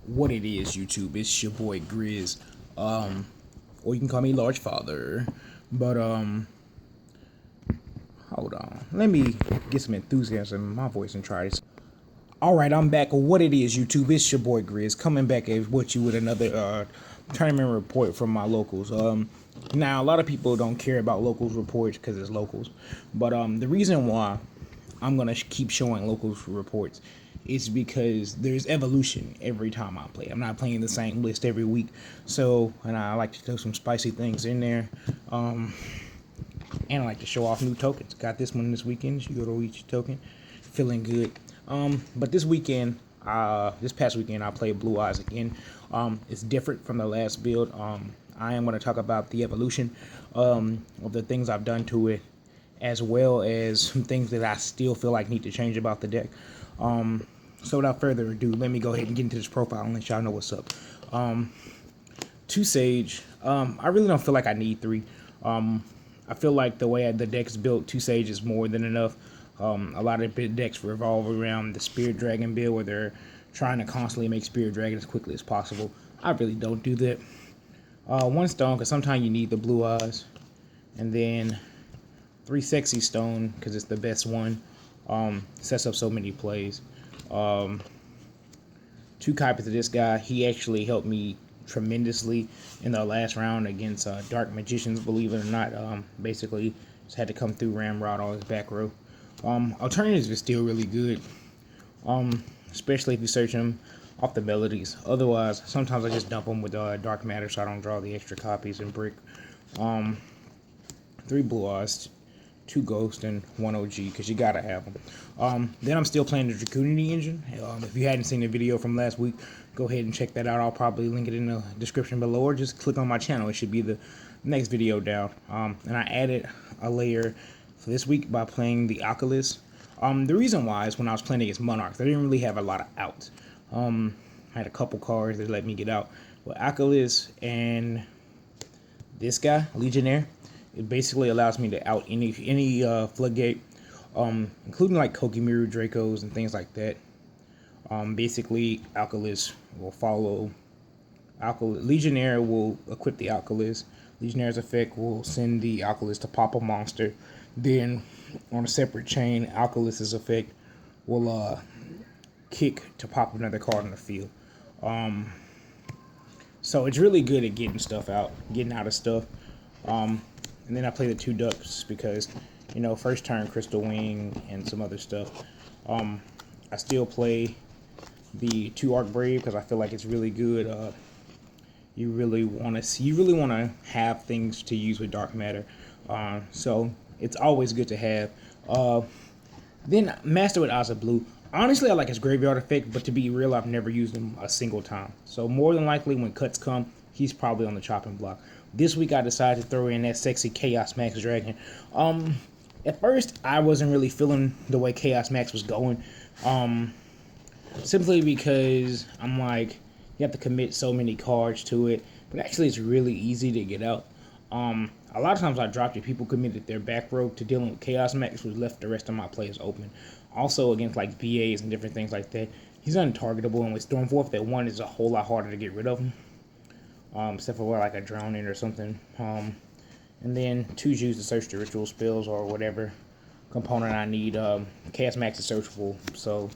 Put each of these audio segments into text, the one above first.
What it is, YouTube. It's your boy Grizz. Or you can call me Large Father. But hold on. Let me get some enthusiasm in my voice and try this. Alright, I'm back. What it is, YouTube. It's your boy Grizz coming back at what you with another tournament report from my locals. Now a lot of people don't care about locals reports because it's locals. But the reason why I'm gonna keep showing locals reports is because there's evolution every time I play. I'm not playing the same list every week, so and I like to throw some spicy things in there, and I like to show off new tokens. Got this one this weekend. You go to each token, feeling good. But this weekend, this past weekend, I played Blue Eyes again. It's different from the last build. I am going to talk about the evolution of the things I've done to it, as well as some things that I still feel like need to change about the deck. So without further ado, let me go ahead and get into this profile and let y'all know what's up. 2 Sage. I really don't feel like I need 3. I feel like the way the deck's built, 2 Sage is more than enough. A lot of decks revolve around the Spirit Dragon build where they're trying to constantly make Spirit Dragon as quickly as possible. I really don't do that. 1 stone, because sometimes you need the Blue Eyes. And then 3 Sexy Stone, because it's the best one. Sets up so many plays. 2 copies of this guy. He actually helped me tremendously in the last round against Dark Magicians, believe it or not. Basically, just had to come through Ramrod on his back row. Alternatives are still really good, especially if you search them off the melodies. Otherwise, sometimes I just dump them with Dark Matter so I don't draw the extra copies and brick. 3 Blue Eyes, 2 Ghost, and 1 OG, because you gotta have them. Then I'm still playing the Dracunity engine. If you hadn't seen the video from last week, go ahead and check that out. I'll probably link it in the description below, or just click on my channel. It should be the next video down. And I added a layer for this week by playing the Alkalisk. The reason why is when I was playing against Monarchs, I didn't really have a lot of outs. I had a couple cards that let me get out. But Alkalisk and this guy, Legionnaire, it basically allows me to out any floodgate, including like Kokimiru Dracos and things like that. Basically, Alkalisk will follow. Legionnaire will equip the Alkalisk. Legionnaire's effect will send the Alkalisk to pop a monster. Then, on a separate chain, Alkalisk's effect will kick to pop another card on the field. So it's really good at getting stuff out, getting out of stuff. And then I play the 2 ducks because, you know, first turn Crystal Wing and some other stuff. I still play the 2 Arc Brave because I feel like it's really good. You really want to have things to use with Dark Matter. So it's always good to have. Then Master with Eyes of Blue. Honestly, I like his graveyard effect, but to be real, I've never used him a single time. So more than likely, when cuts come, he's probably on the chopping block. This week, I decided to throw in that sexy Chaos Max Dragon. At first, I wasn't really feeling the way Chaos Max was going. Simply because I'm like, you have to commit so many cards to it. But actually, it's really easy to get out. A lot of times I dropped it. People committed their back row to dealing with Chaos Max, which left the rest of my plays open. Also, against like VAs and different things like that, he's untargetable. And with Stormforth, that 1 is a whole lot harder to get rid of him. Except for like a drowning or something. And then 2 Jews to search the ritual spells or whatever component I need. Chaos Max is searchable, so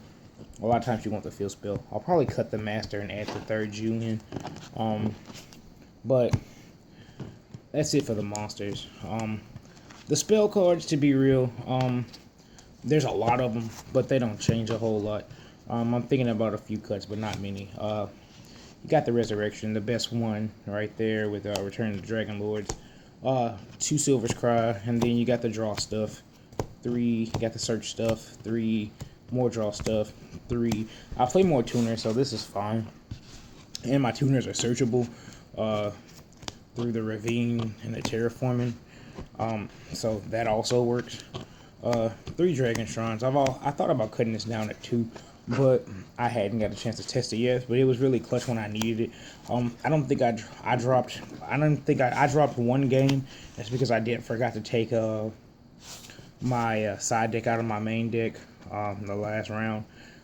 a lot of times you want the field spell. I'll probably cut the master and add the 3rd Jew in. But that's it for the monsters. The spell cards, to be real, there's a lot of them, but they don't change a whole lot. I'm thinking about a few cuts, but not many. You got the Resurrection, the best one right there with Return of the Dragon Lords. 2 Silver's Cry, and then you got the draw stuff. 3, you got the search stuff. 3, more draw stuff. 3, I play more tuners, so this is fine. And my tuners are searchable through the Ravine and the Terraforming. So that also works. 3 Dragon Shrines. I thought about cutting this down at 2. But I hadn't got a chance to test it yet. But it was really clutch when I needed it. I don't think I dropped 1 game. That's because I forgot to take my side deck out of my main deck the last round.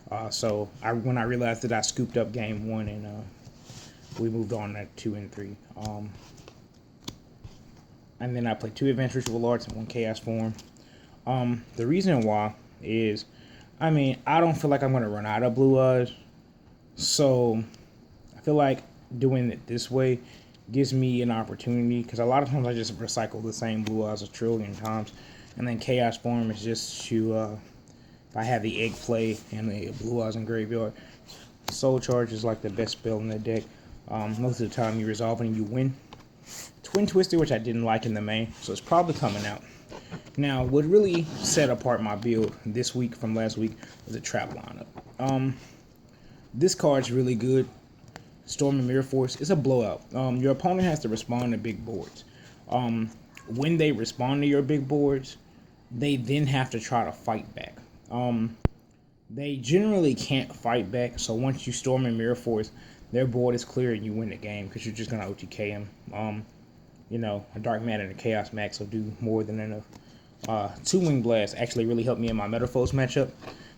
When I realized that I scooped up game one, and we moved on to 2 and 3. And then I played 2 advanced ritual arts and 1 chaos form. The reason why is, I don't feel like I'm gonna run out of blue eyes, so I feel like doing it this way gives me an opportunity, because a lot of times I just recycle the same blue eyes a trillion times, and then chaos form is just to if I have the egg play and the blue eyes in graveyard. Soul charge is like the best spell in the deck. Most of the time you resolve and you win. Twin Twister, which I didn't like in the main, so it's probably coming out. Now, what really set apart my build this week from last week was a trap lineup. This card's really good. Storm and Mirror Force. It's a blowout. Your opponent has to respond to big boards. When they respond to your big boards, they then have to try to fight back. They generally can't fight back, so once you Storm and Mirror Force, their board is clear and you win the game, because you're just going to OTK them. A Dark Matter and a Chaos Max will do more than enough. 2 Wing Blast actually really helped me in my Metaphors matchup.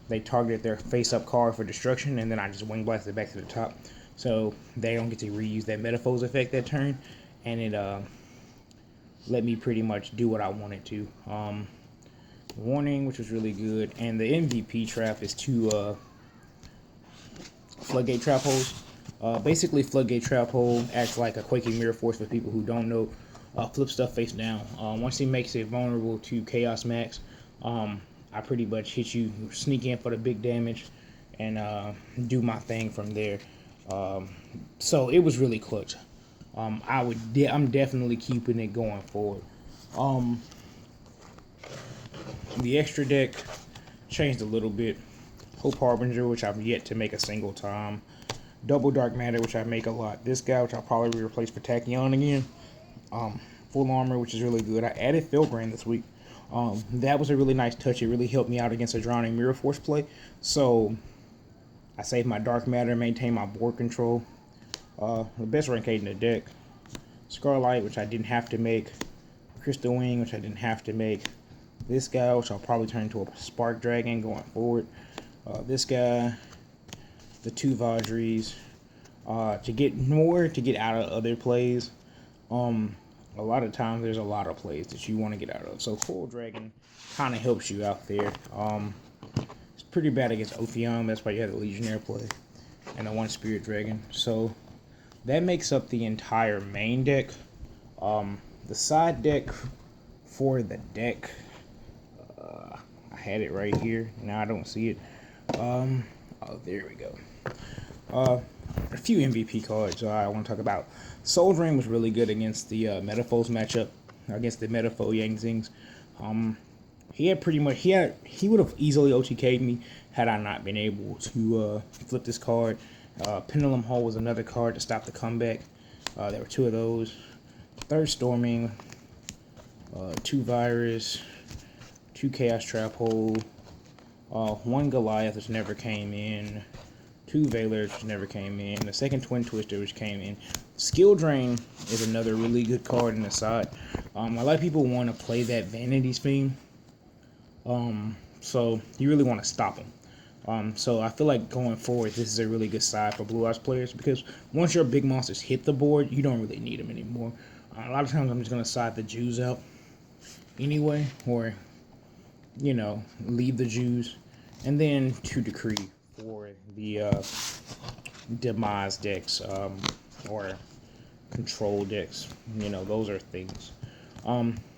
They targeted their face-up card for destruction, and then I just Wing Blasted back to the top. So they don't get to reuse that Metaphors effect that turn, and it let me pretty much do what I wanted to. Warning, which was really good, and the MVP trap is 2 Floodgate Trap Holes. Basically, Floodgate Trap Hole acts like a Quaking Mirror Force for people who don't know. Flip stuff face down. Once he makes it vulnerable to Chaos Max, I pretty much hit you, sneak in for the big damage, and do my thing from there. So it was really clutch. I'm definitely keeping it going forward. The extra deck changed a little bit. Hope Harbinger, which I've yet to make a single time. Double Dark Matter, which I make a lot. This guy, which I'll probably replace for Tachyon again. Full Armor, which is really good. I added Felgrain this week. That was a really nice touch. It really helped me out against a Drowning Mirror Force play. So I saved my Dark Matter, maintained my board control. The best rank 8 in the deck. Scarlight, which I didn't have to make. Crystal Wing, which I didn't have to make. This guy, which I'll probably turn into a Spark Dragon going forward. This guy, the 2 Vajris, to get out of other plays. A lot of times there's a lot of plays that you want to get out of. So Coral Dragon kind of helps you out there. It's pretty bad against Ophion. That's why you have the Legionnaire play and the 1 Spirit Dragon. So that makes up the entire main deck. The side deck for the deck, I had it right here. Now I don't see it. Oh, there we go. A few MVP cards I want to talk about. Soul Drain was really good against the Metaphors matchup, against the Metaphor Yang Zings. He would have easily OTK'd me had I not been able to flip this card. Pendulum Hole was another card to stop the comeback. There were 2 of those. Third Storming, 2 Virus, 2 Chaos Trap Hole, 1 Goliath, which never came in, 2 Veilers, which never came in, the second Twin Twister, which came in. Skill Drain is another really good card in the side. A lot of people want to play that Vanity Fiend, so you really want to stop them. So I feel like going forward, this is a really good side for Blue Eyes players, because once your big monsters hit the board, you don't really need them anymore. A lot of times I'm just going to side the Jews out anyway, or, leave the Jews, and then to Decree for the Demise decks, or Control decks. Those are things.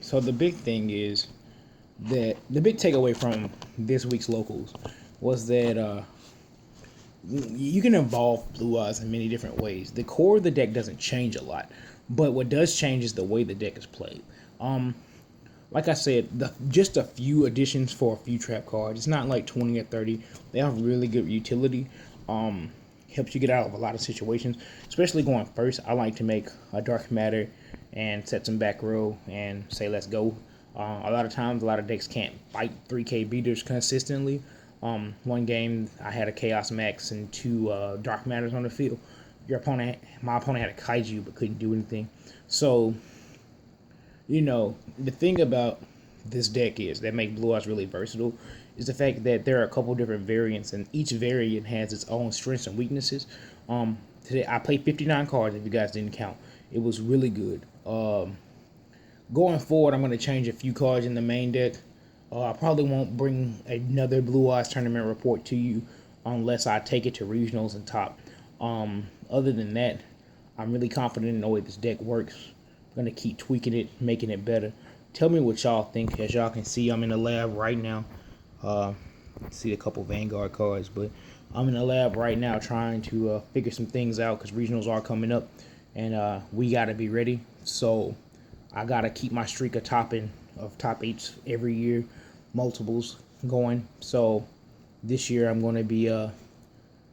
So the big thing is that the big takeaway from this week's locals was that you can evolve Blue Eyes in many different ways. The core of the deck doesn't change a lot, but what does change is the way the deck is played. Like I said, just a few additions for a few trap cards. It's not like 20 or 30. They have really good utility. Helps you get out of a lot of situations, especially going first. I like to make a Dark Matter and set some back row and say let's go. A lot of times, a lot of decks can't fight 3K beaters consistently. One game, I had a Chaos Max and 2 Dark Matters on the field. My opponent had a Kaiju but couldn't do anything. So, the thing about this deck is that make Blue Eyes really versatile is the fact that there are a couple different variants, and each variant has its own strengths and weaknesses. Today I played 59 cards. If you guys didn't count, it was really good. Going forward, I'm going to change a few cards in the main deck. I probably won't bring another Blue Eyes tournament report to you unless I take it to regionals and top. Other than that, I'm really confident in the way this deck works. I'm going to keep tweaking it, making it better. Tell me what y'all think. As y'all can see, I'm in the lab right now. See a couple Vanguard cards, but I'm in the lab right now trying to figure some things out because regionals are coming up, and we got to be ready. So I got to keep my streak of top 8s every year, multiples going. So this year I'm going to be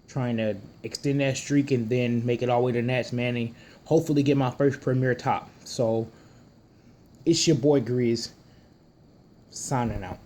trying to extend that streak and then make it all the way to Nats Manning. Hopefully get my first premier top. So it's your boy Grizz signing out.